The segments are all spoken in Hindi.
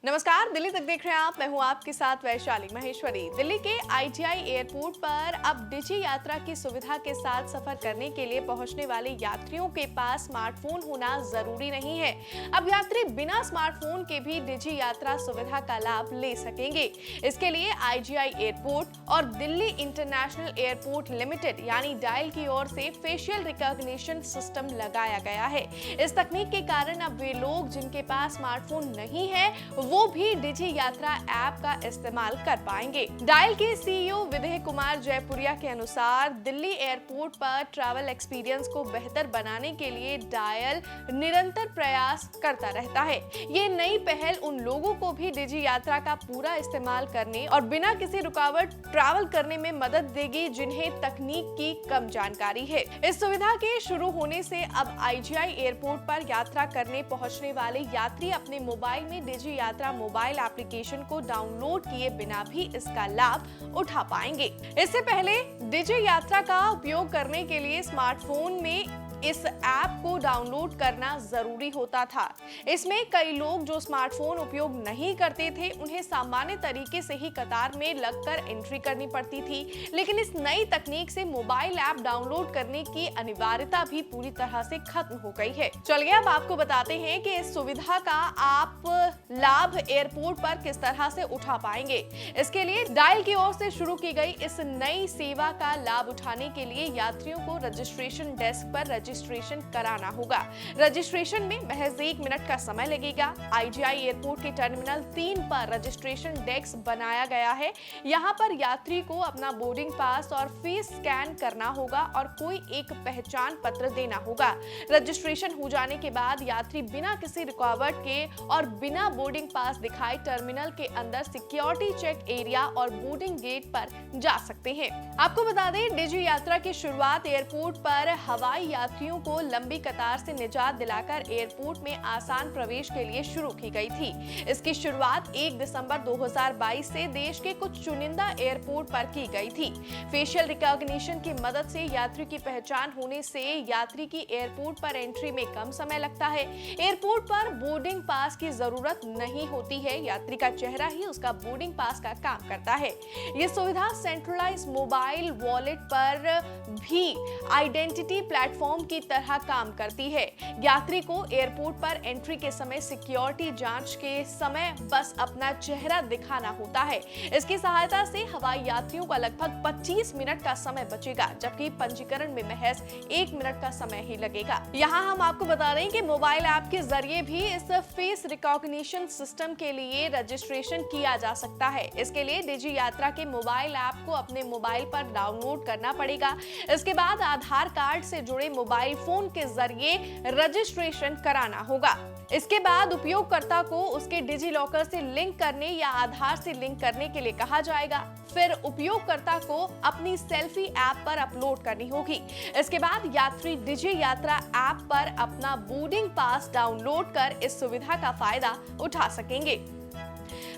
नमस्कार, दिल्ली तक देख रहे हैं आप। मैं हूं आपके साथ वैशाली महेश्वरी। दिल्ली के आईटीआई एयरपोर्ट पर अब डिजी यात्रा की सुविधा के साथ सफर करने के लिए पहुंचने वाले यात्रियों के पास स्मार्टफोन होना जरूरी नहीं है। अब यात्री बिना स्मार्टफोन के भी डिजी यात्रा सुविधा का लाभ ले सकेंगे। इसके लिए आईजीआई एयरपोर्ट और दिल्ली इंटरनेशनल एयरपोर्ट लिमिटेड यानी डायल की ओर से फेशियल रिकॉग्निशन सिस्टम लगाया गया है। इस तकनीक के कारण अब वे लोग जिनके पास स्मार्टफोन नहीं है वो भी डिजी यात्रा ऐप का इस्तेमाल कर पाएंगे। डायल के सीईओ विदेह कुमार जयपुरिया के अनुसार दिल्ली एयरपोर्ट पर ट्रैवल एक्सपीरियंस को बेहतर बनाने के लिए डायल निरंतर प्रयास करता रहता है। ये नई पहल उन लोगों को भी डिजी यात्रा का पूरा इस्तेमाल करने और बिना किसी रुकावट ट्रैवल करने में मदद देगी जिन्हें तकनीक की कम जानकारी है। इस सुविधा के शुरू होने से अब आईजीआई एयरपोर्ट पर यात्रा करने पहुंचने वाले यात्री अपने मोबाइल में डिजी यात्रा मोबाइल एप्लीकेशन को डाउनलोड किए बिना भी इसका लाभ उठा पाएंगे। इससे पहले डिजी यात्रा का उपयोग करने के लिए स्मार्टफोन में इस ऐप को डाउनलोड करना जरूरी होता था। इसमें कई लोग जो स्मार्टफोन उपयोग नहीं करते थे उन्हें सामान्य तरीके से ही कतार में लगकर एंट्री करनी पड़ती थी, लेकिन इस नई तकनीक से मोबाइल ऐप डाउनलोड करने की अनिवार्यता भी पूरी तरह से खत्म हो गई है। चलिए अब आपको बताते हैं कि इस सुविधा का आप लाभ एयरपोर्ट पर किस तरह से उठा पाएंगे। इसके लिए डायल की ओर से शुरू की गई इस नई सेवा का लाभ उठाने के लिए यात्रियों को रजिस्ट्रेशन डेस्क पर रजिस्ट्रेशन कराना होगा। रजिस्ट्रेशन में महज 1 मिनट का समय लगेगा। आईजीआई एयरपोर्ट के टर्मिनल 3 पर रजिस्ट्रेशन डेस्क बनाया गया है। यहाँ पर यात्री को अपना बोर्डिंग पास और फेस स्कैन करना होगा और कोई एक पहचान पत्र देना होगा। रजिस्ट्रेशन हो जाने के बाद यात्री बिना किसी रुकावट के और बिना बोर्डिंग पास दिखाए टर्मिनल के अंदर सिक्योरिटी चेक एरिया और बोर्डिंग गेट पर जा सकते हैं। आपको बता दें, डिजी यात्रा की शुरुआत एयरपोर्ट पर हवाई यात्रियों को लंबी कतार से निजात दिलाकर एयरपोर्ट में आसान प्रवेश के लिए शुरू की गई थी। इसकी शुरुआत 1 दिसंबर 2022 से देश के कुछ चुनिंदा एयरपोर्ट पर की गई थी। फेशियल रिकॉग्निशन की मदद से यात्री की पहचान होने से यात्री की एयरपोर्ट पर एंट्री में कम समय लगता है। एयरपोर्ट पर बोर्डिंग पास की जरूरत नहीं होती है, यात्री का चेहरा ही उसका बोर्डिंग पास का काम करता है। ये सुविधा सेंट्रलाइज मोबाइल वॉलेट पर भी आइडेंटिटी प्लेटफॉर्म की तरह काम करती है। यात्री को एयरपोर्ट पर एंट्री के समय सिक्योरिटी जांच के समय बस अपना चेहरा दिखाना होता है। इसकी सहायता से हवाई यात्रियों का लगभग 25 मिनट का समय बचेगा, जबकि पंजीकरण में महज 1 मिनट का समय ही लगेगा। यहाँ हम आपको बता दें कि मोबाइल ऐप के जरिए भी इस फेस रिकॉग्निशन सिस्टम के लिए रजिस्ट्रेशन किया जा सकता है। इसके लिए डिजी यात्रा के मोबाइल ऐप को अपने मोबाइल पर डाउनलोड करना पड़ेगा। इसके बाद आधार कार्ड से जुड़े मोबाइल फोन के जरिए रजिस्ट्रेशन कराना होगा। इसके बाद उपयोगकर्ता को उसके डिजी लॉकर से लिंक करने या आधार से लिंक करने के लिए कहा जाएगा। फिर उपयोगकर्ता को अपनी सेल्फी ऐप पर अपलोड करनी होगी। इसके बाद यात्री डिजी यात्रा ऐप पर अपना बोर्डिंग पास डाउनलोड कर इस सुविधा का फायदा उठा सकेंगे।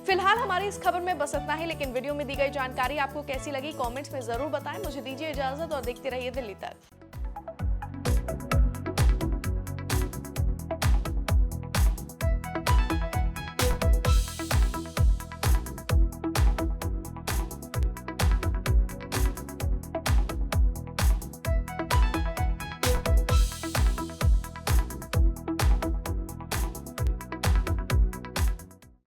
फिलहाल हमारी इस खबर में बस इतना ही, लेकिन वीडियो में दी गई जानकारी आपको कैसी लगी कमेंट्स में जरूर बताएं। मुझे दीजिए इजाजत और देखते रहिए दिल्ली तक।